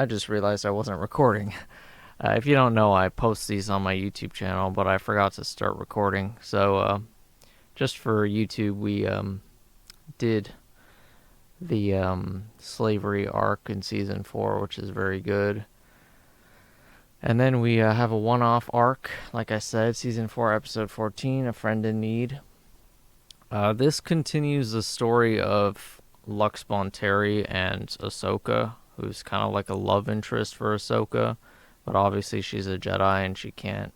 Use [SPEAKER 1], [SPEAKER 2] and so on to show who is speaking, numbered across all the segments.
[SPEAKER 1] I just realized I wasn't recording. If you don't know, I post these on my YouTube channel, but I forgot to start recording. So, just for YouTube, we did the slavery arc in season 4, which is very good. And then we have a one-off arc, like I said, season 4, episode 14, A Friend in Need. This continues the story of Lux Bonteri and Ahsoka, who's kind of like a love interest for Ahsoka, but obviously she's a Jedi and she can't,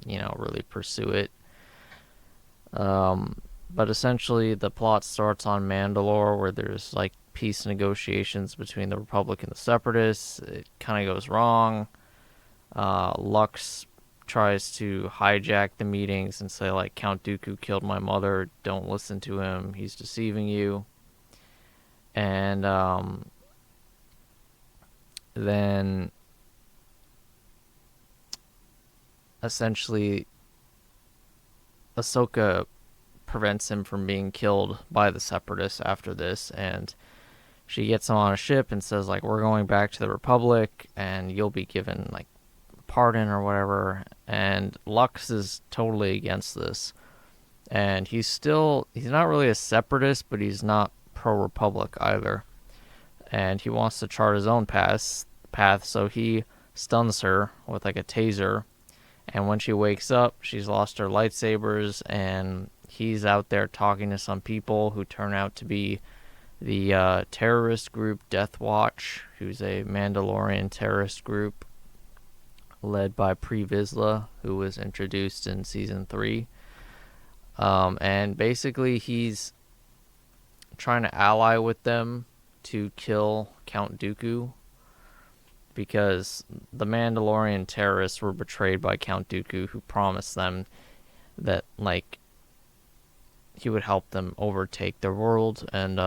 [SPEAKER 1] really pursue it. But essentially, the plot starts on Mandalore, where there's like peace negotiations between the Republic and the Separatists. It kind of goes wrong. Lux tries to hijack the meetings and say, like, Count Dooku killed my mother. Don't listen to him. He's deceiving you. And then essentially Ahsoka prevents him from being killed by the Separatists after this, and she gets him on a ship and says, like, we're going back to the Republic and you'll be given like pardon or whatever. And Lux is totally against this, and he's not really a Separatist, but he's not pro-Republic either, and he wants to chart his own path. So he stuns her with like a taser, and when she wakes up, she's lost her lightsabers, and he's out there talking to some people who turn out to be the terrorist group Death Watch, who's a Mandalorian terrorist group led by Pre Vizsla, who was introduced in season 3. And basically he's trying to ally with them to kill Count Dooku, because the Mandalorian terrorists were betrayed by Count Dooku, who promised them that, like, he would help them overtake their world and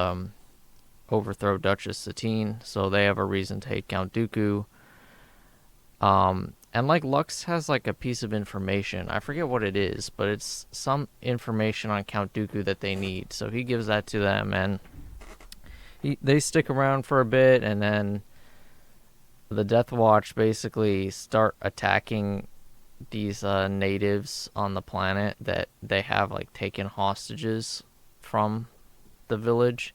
[SPEAKER 1] overthrow Duchess Satine. So they have a reason to hate Count Dooku. And like Lux has like a piece of information. I forget what it is, but it's some information on Count Dooku that they need. So he gives that to them, and they stick around for a bit, and then the Death Watch basically start attacking these natives on the planet that they have like taken hostages from the village,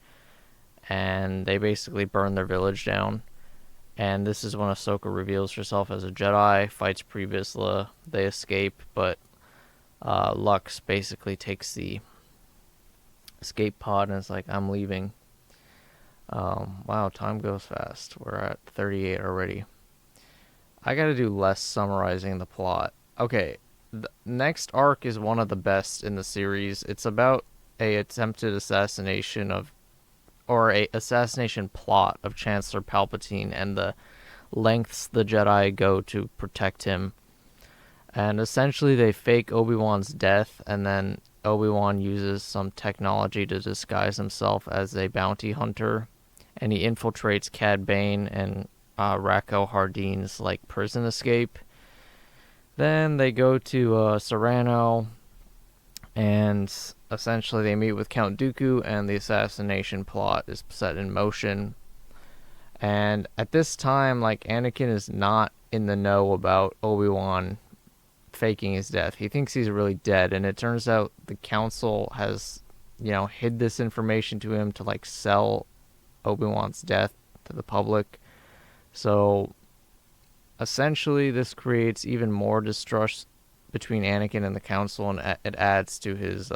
[SPEAKER 1] and they basically burn their village down. And this is when Ahsoka reveals herself as a Jedi, fights Pre Vizsla, they escape, but Lux basically takes the escape pod and is like, I'm leaving. Wow, time goes fast. We're at 38 already. I gotta do less summarizing the plot. Okay, the next arc is one of the best in the series. It's about a attempted assassination a assassination plot of Chancellor Palpatine and the lengths the Jedi go to protect him. And essentially they fake Obi-Wan's death, and then Obi-Wan uses some technology to disguise himself as a bounty hunter, and he infiltrates Cad Bane and Racco Hardeen's like prison escape. Then they go to Serrano, and essentially they meet with Count Dooku, and the assassination plot is set in motion. And at this time, like, Anakin is not in the know about Obi-Wan faking his death. He thinks he's really dead, and it turns out the council has, hid this information to him to like sell Obi-Wan's death to the public. So essentially this creates even more distrust between Anakin and the council, and it adds to his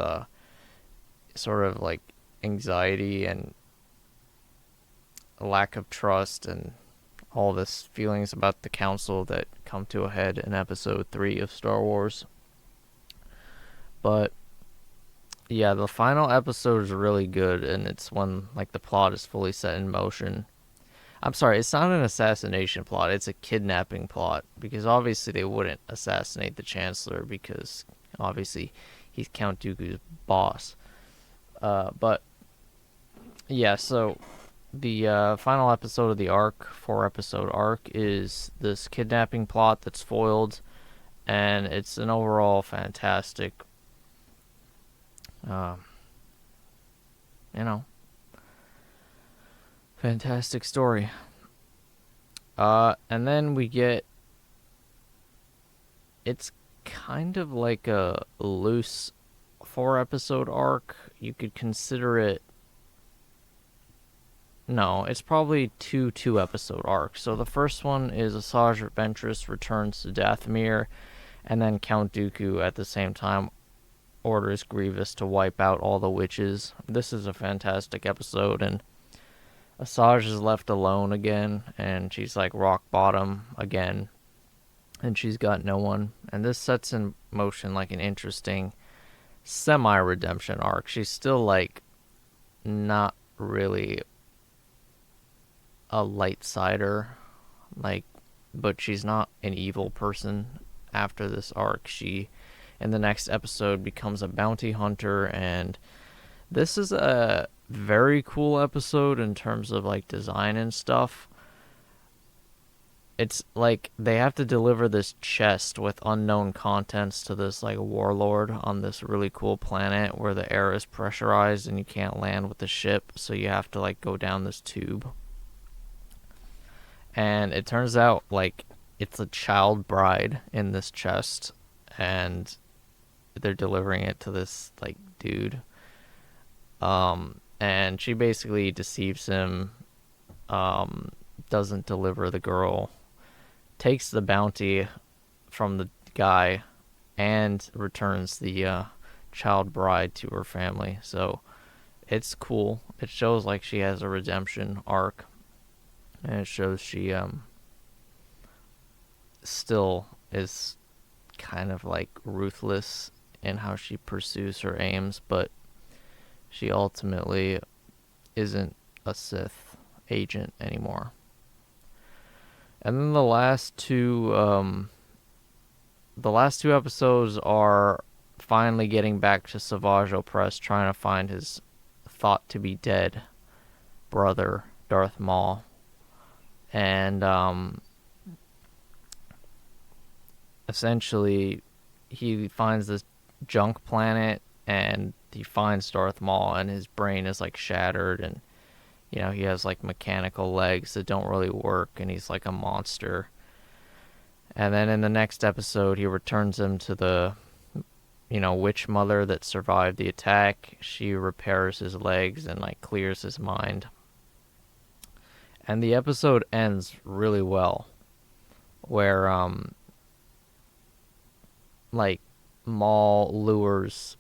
[SPEAKER 1] sort of like anxiety and a lack of trust and all this feelings about the council that come to a head in episode 3 of Star Wars. But yeah, the final episode is really good, and it's when like the plot is fully set in motion. I'm sorry, it's not an assassination plot, it's a kidnapping plot, because obviously they wouldn't assassinate the Chancellor, because obviously he's Count Dooku's boss. But yeah, so the final episode of the arc, 4-episode arc, is this kidnapping plot that's foiled, and it's an overall fantastic, fantastic story. And then we get, it's kind of like a loose 4 episode arc. You could consider it, no, it's probably two episode arcs. So the first one is Asajj Ventress returns to Dathomir, and then Count Dooku at the same time orders Grievous to wipe out all the witches. This is a fantastic episode, and Asajj is left alone again, and she's like rock bottom again, and she's got no one. And this sets in motion like an interesting semi-redemption arc. She's still like not really a light sider, like, but she's not an evil person. After this arc, she in the next episode becomes a bounty hunter, and this is a very cool episode in terms of like design and stuff. It's like they have to deliver this chest with unknown contents to this like warlord on this really cool planet where the air is pressurized and you can't land with the ship, so you have to like go down this tube. And it turns out like it's a child bride in this chest, and they're delivering it to this like dude. And she basically deceives him, doesn't deliver the girl, takes the bounty from the guy, and returns the child bride to her family. So it's cool. It shows like she has a redemption arc, and it shows she still is kind of like ruthless in how she pursues her aims, but she ultimately isn't a Sith agent anymore. And then the last two episodes are finally getting back to Savage Opress, trying to find his thought to be dead brother, Darth Maul. And essentially he finds this junk planet, and he finds Darth Maul, and his brain is like shattered, and you know, he has like mechanical legs that don't really work, and he's like a monster. And then in the next episode, he returns him to the, you know, witch mother that survived the attack. She repairs his legs and like clears his mind. And the episode ends really well, where like Maul lures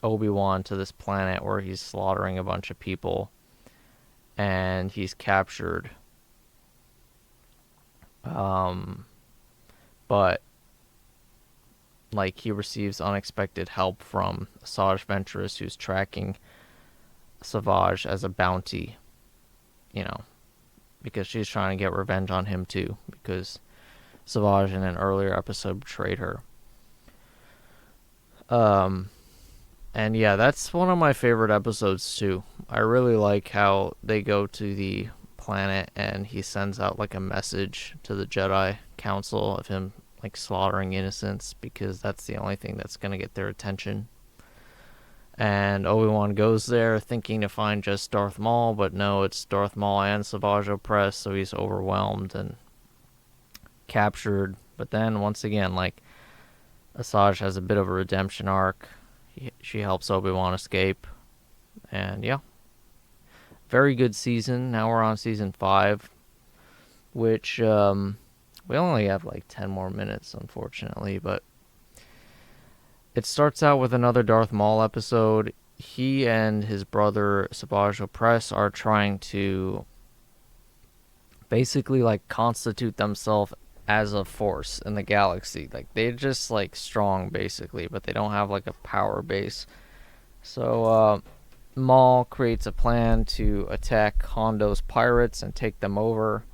[SPEAKER 1] Obi-Wan to this planet where he's slaughtering a bunch of people, and he's captured. But like he receives unexpected help from Asajj Ventress, who's tracking Savage as a bounty, you know, because she's trying to get revenge on him too, because Savage in an earlier episode betrayed her. And yeah, that's one of my favorite episodes too. I really like how they go to the planet and he sends out like a message to the Jedi Council of him like slaughtering innocents, because that's the only thing that's going to get their attention. And Obi-Wan goes there thinking to find just Darth Maul, but no, it's Darth Maul and Savage Opress, so he's overwhelmed and captured. But then once again, like, Asajj has a bit of a redemption arc. She helps Obi-Wan escape. And yeah, very good season. Now we're on season 5, which we only have like 10 more minutes, unfortunately, but it starts out with another Darth Maul episode. He and his brother Savage Opress are trying to basically like constitute themselves as a force in the galaxy. Like, they're just like strong basically, but they don't have like a power base. So Maul creates a plan to attack Hondo's pirates and take them over,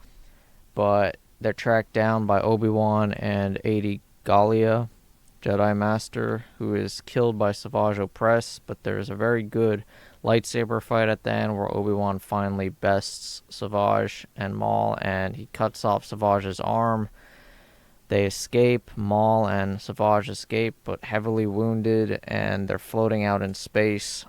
[SPEAKER 1] but they're tracked down by Obi-Wan and Adi Gallia, Jedi Master, who is killed by Savage Opress. But there's a very good lightsaber fight at the end where Obi-Wan finally bests Savage and Maul, and he cuts off Savage's arm. They escape. Maul and Savage escape, but heavily wounded, and they're floating out in space.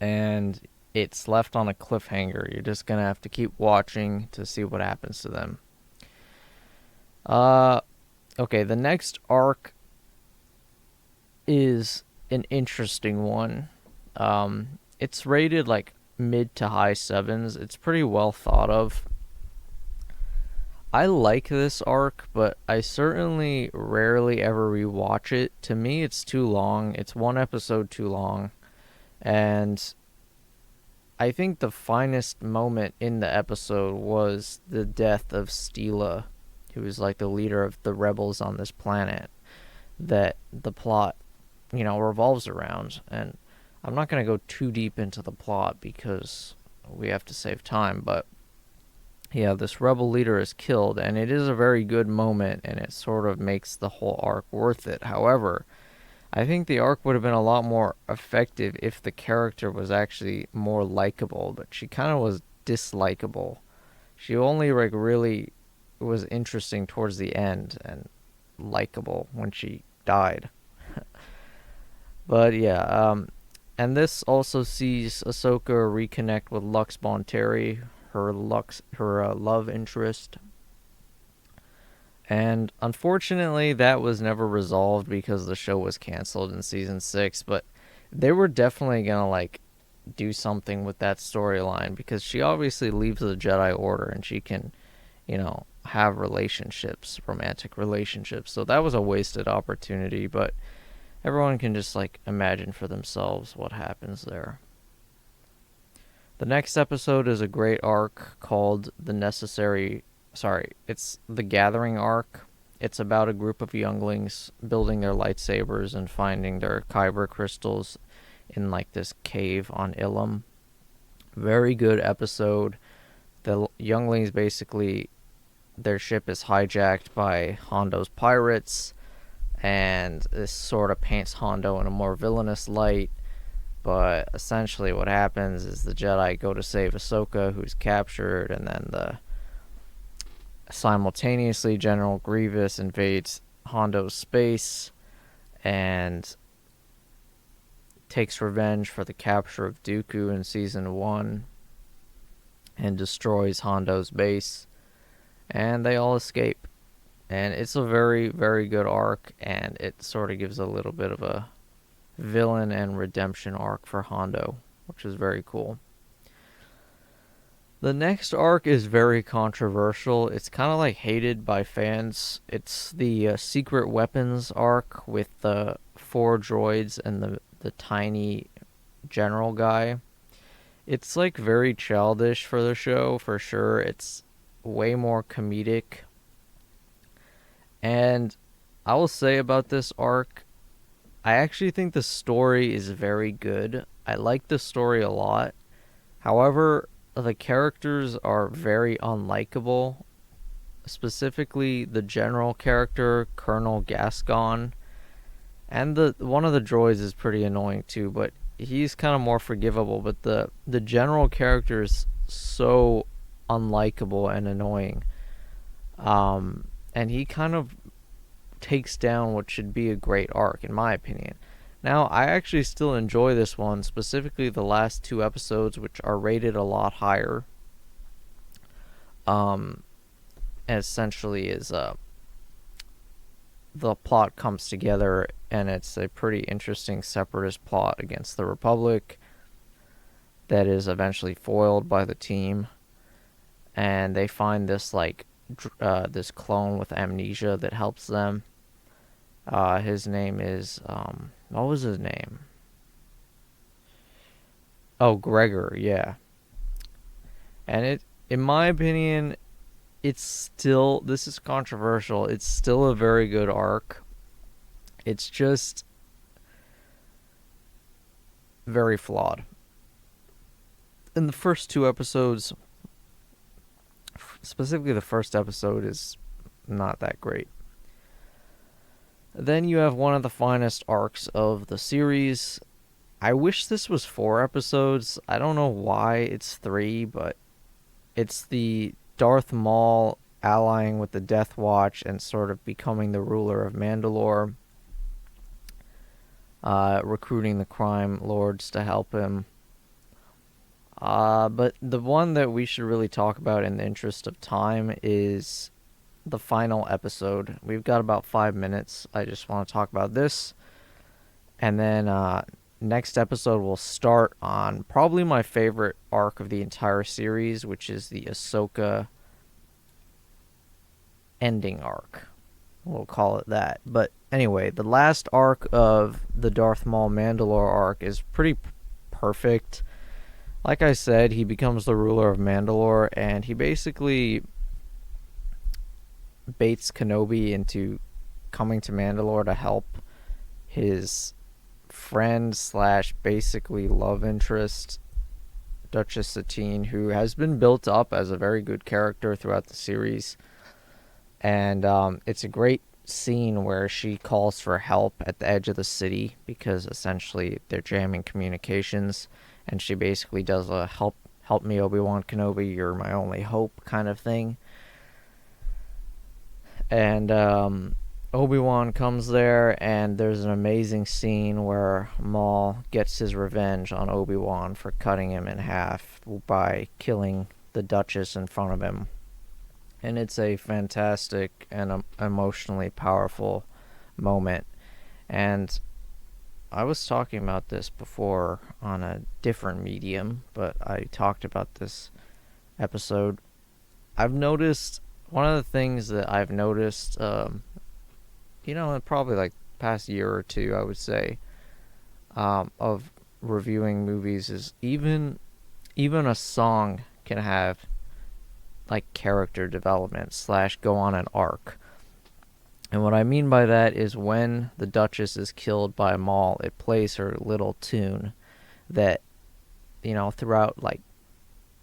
[SPEAKER 1] And it's left on a cliffhanger. You're just gonna have to keep watching to see what happens to them. Uh, okay, the next arc is an interesting one. It's rated like mid to high sevens. It's pretty well thought of. I like this arc, but I certainly rarely ever rewatch it. To me, it's too long. It's one episode too long. And I think the finest moment in the episode was the death of Stila, who was like the leader of the rebels on this planet that the plot, revolves around. And I'm not going to go too deep into the plot because we have to save time, but yeah, this rebel leader is killed, and it is a very good moment, and it sort of makes the whole arc worth it. However, I think the arc would have been a lot more effective if the character was actually more likable, but she kind of was dislikable. She only like really was interesting towards the end and likable when she died. But yeah, and this also sees Ahsoka reconnect with Lux Bonteri, her love interest. And unfortunately, that was never resolved because the show was canceled in season 6. But they were definitely gonna like do something with that storyline because she obviously leaves the Jedi Order and she can, have relationships, romantic relationships. So that was a wasted opportunity. But everyone can just like imagine for themselves what happens there. The next episode is a great arc called it's the Gathering arc. It's about a group of younglings building their lightsabers and finding their kyber crystals in like this cave on Ilum. Very good episode. The younglings basically, their ship is hijacked by Hondo's pirates, and this sort of paints Hondo in a more villainous light. But essentially what happens is the Jedi go to save Ahsoka, who's captured, and then simultaneously General Grievous invades Hondo's space and takes revenge for the capture of Dooku in Season 1 and destroys Hondo's base. And they all escape. And it's a very, very good arc, and it sort of gives a little bit of a villain and redemption arc for Hondo, which is very cool. The next arc is very controversial. It's kind of like hated by fans. It's the secret weapons arc with the 4 droids and the tiny general guy. It's like very childish for the show, for sure. It's way more comedic. And I will say about this arc, I actually think the story is very good. I like the story a lot. However, the characters are very unlikable. Specifically, the general character, Colonel Gascon, and the one of the droids is pretty annoying too, but he's kind of more forgivable. But the general character is so unlikable and annoying. And he kind of takes down what should be a great arc, in my opinion. Now, I actually still enjoy this one, specifically the last 2 episodes, which are rated a lot higher. Essentially is the plot comes together, and it's a pretty interesting separatist plot against the Republic that is eventually foiled by the team. And they find this this clone with amnesia that helps them. His name is what was his name? Oh, Gregor, yeah. And in my opinion, this is controversial. It's still a very good arc. It's just very flawed. In the first 2 episodes, specifically the first episode, is not that great. Then you have one of the finest arcs of the series. I wish this was 4 episodes. I don't know why it's 3, but it's the Darth Maul allying with the Death Watch and sort of becoming the ruler of Mandalore, recruiting the crime lords to help him. But the one that we should really talk about in the interest of time is the final episode. We've got about 5 minutes. I just want to talk about this. And then next episode we'll start on probably my favorite arc of the entire series, which is the Ahsoka ending arc. We'll call it that. But anyway, the last arc of the Darth Maul Mandalore arc is pretty perfect. Like I said, he becomes the ruler of Mandalore, and he basically baits Kenobi into coming to Mandalore to help his friend slash basically love interest, Duchess Satine, who has been built up as a very good character throughout the series. And it's a great scene where she calls for help at the edge of the city because essentially they're jamming communications, and she basically does a help me, Obi-Wan Kenobi, you're my only hope kind of thing. And Obi-Wan comes there, and there's an amazing scene where Maul gets his revenge on Obi-Wan for cutting him in half by killing the Duchess in front of him. And it's a fantastic and emotionally powerful moment. And I was talking about this before on a different medium, but I talked about this episode. I've noticed, one of the things that I've noticed, probably like past year or two, I would say, of reviewing movies is even a song can have like character development slash go on an arc. And what I mean by that is when the Duchess is killed by Maul, it plays her little tune that, throughout like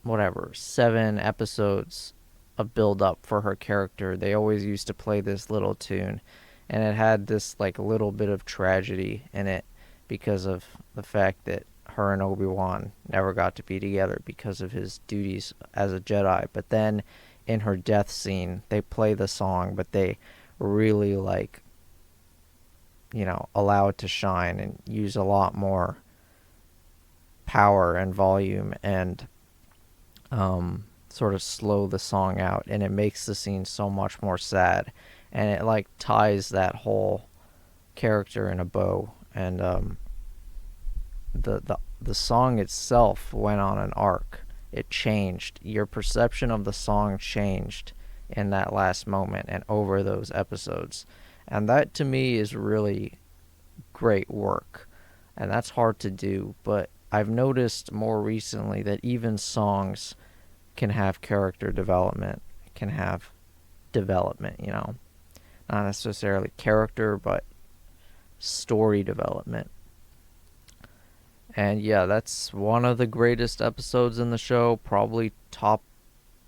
[SPEAKER 1] whatever 7 episodes of build up for her character, they always used to play this little tune, and it had this like little bit of tragedy in it because of the fact that her and Obi-Wan never got to be together because of his duties as a Jedi. But then in her death scene, they play the song, but they really allow it to shine and use a lot more power and volume and sort of slow the song out, and it makes the scene so much more sad, and it like ties that whole character in a bow. And the song itself went on an arc. It changed. Your perception of the song changed in that last moment and over those episodes. And that to me is really great work. And that's hard to do, but I've noticed more recently that even songs can have character development, can have development, not necessarily character, but story development. And yeah, that's one of the greatest episodes in the show, probably top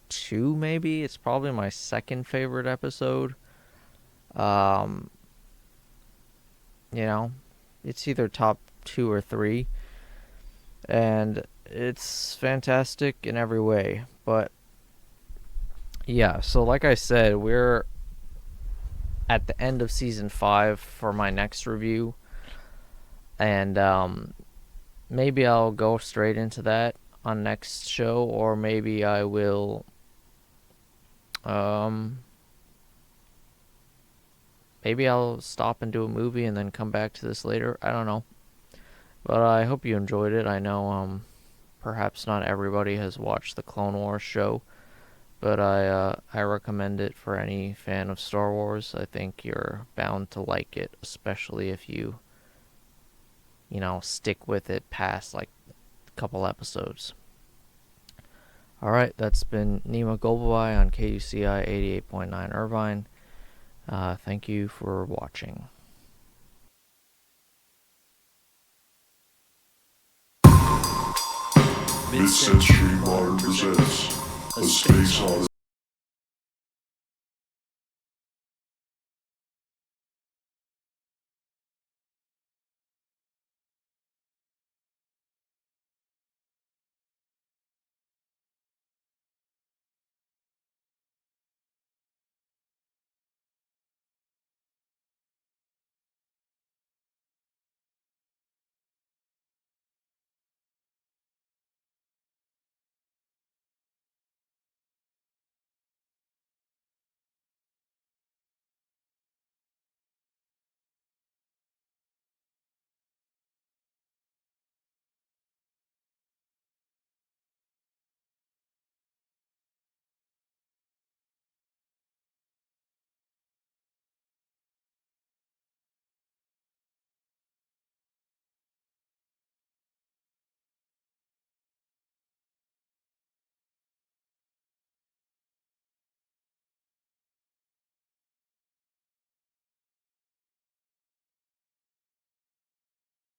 [SPEAKER 1] 2 maybe. It's probably my second favorite episode. It's either top 2 or 3. And it's fantastic in every way. But yeah, so like I said, we're at the end of season 5 for my next review. And maybe I'll go straight into that on next show, or maybe I will maybe I'll stop and do a movie and then come back to this later. I don't know. But I hope you enjoyed it. I know perhaps not everybody has watched the Clone Wars show, but I recommend it for any fan of Star Wars. I think you're bound to like it, especially if you stick with it past like a couple episodes. Alright, that's been Nima Golbawai on KUCI 88.9 Irvine. Thank you for watching.
[SPEAKER 2] Mid-Century Modern presents a Space Odyssey.